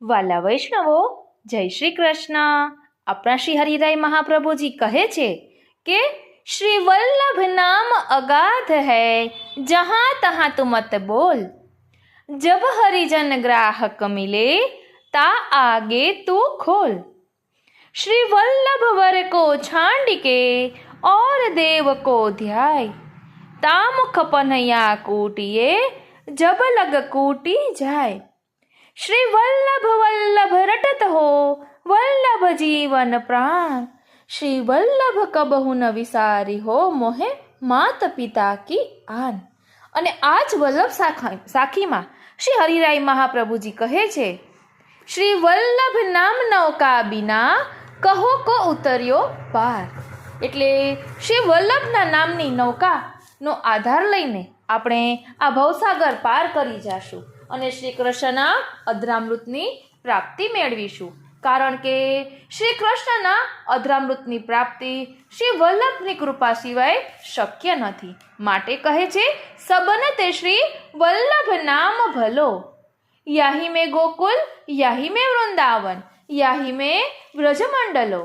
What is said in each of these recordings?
વાલા વૈષ્ણવો, જય શ્રી કૃષ્ણ। આપણા શ્રી હરિરાય મહાપ્રભુજી કહે છે કે શ્રી વલ્લભ નામ અગાધ હૈ, જહાં તહાં તું મત બોલ। जब हरिजन ग्राहक मिले ता आगे तू खोल। श्री वल्लभ वर को छांड के और देव को ध्याय, तामुख पन्हैया कूटिए जब लग कूटी जाय। श्री वल्लभ वल्लभ रटत हो वल्लभ जीवन प्राण, श्री वल्लभ कबहु न विसारी हो मोहे मात पिता की आन। અને આ જ વલ્લભ સાખીમાં શ્રી હરિરાય મહાપ્રભુજી કહે છે, શ્રી વલ્લભ નામ નૌકા બિના કહો કો ઉતર્યો પાર। એટલે શ્રી વલ્લભના નામની નૌકાનો આધાર લઈને આપણે આ ભવસાગર પાર કરી જાશું અને શ્રી કૃષ્ણના અધરામૃતની પ્રાપ્તિ મેળવીશું। કારણ કે શ્રી કૃષ્ણના અધરામૃતની પ્રાપ્તિ શ્રી વલ્લભની કૃપા સિવાય શક્ય નથી। માટે કહે છે, સબન તે શ્રી વલ્લભ નામ ભલો, યાહી મેં ગોકુલ યાહી મેં વૃંદાવન યાહી મેં વ્રજમંડલો।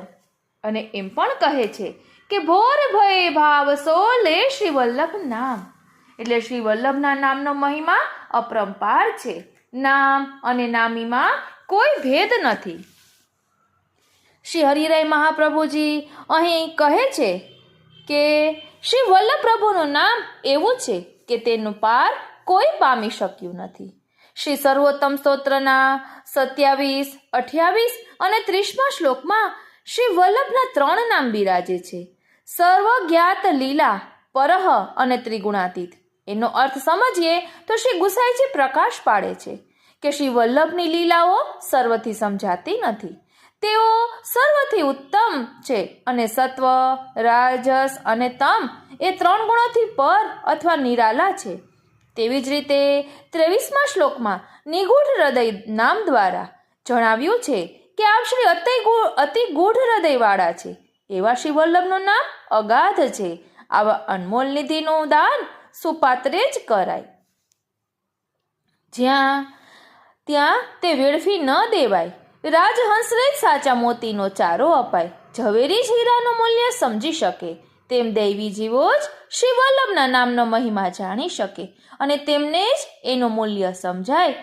અને એમ પણ કહે છે કે ભોર ભય ભાવ સોલે શ્રી વલ્લભ નામ। એટલે શ્રી વલ્લભના નામનો મહિમા અપરંપાર છે। નામ અને નામીમાં કોઈ ભેદ નથી। શ્રી હરિરાય મહાપ્રભુજી અહીં કહે છે કે શ્રી વલ્લભ પ્રભુનું નામ એવું છે કે તેનું પાર કોઈ પામી શક્યું નથી। શ્રી સર્વોત્તમ સ્તોત્રના 27, 28 અને 30મા શ્લોકમાં શ્રી વલ્લભના 3 નામ બિરાજે છે, સર્વજ્ઞાત લીલા, પરહ અને ત્રિગુણાતીત। એનો અર્થ સમજીએ તો શ્રી ગુસાઈજી પ્રકાશ પાડે છે કે શ્રી વલ્લભની લીલાઓ સર્વથી સમજાતી નથી। તેઓ સર્વથી ઉત્તમ છે અને સત્વ, રાજસ અને તમ એ 3 ગુણોથી પર અથવા નિરાલા છે। તેવી જ રીતે 23મા શ્લોકમાં નિગૂઢ હૃદય નામ દ્વારા જણાવ્યું છે કે આપ શ્રી અતિ ગૂઢ હૃદયવાળા છે। એવા શ્રી વલ્લભનું નામ અગાધ છે। આવા અનમોલ નિધિનું દાન સુપાત્રે જ કરાય, ત્યાં તે વેડફી ન દેવાય। રાજહંસને જ સાચા મોતીનો ચારો અપાય, ઝવેરી જ હીરાનું મૂલ્ય સમજી શકે। તેમ દૈવી જીવો જ શ્રી વલ્લભના નામનો મહિમા જાણી શકે અને તેમને જ એનું મૂલ્ય સમજાય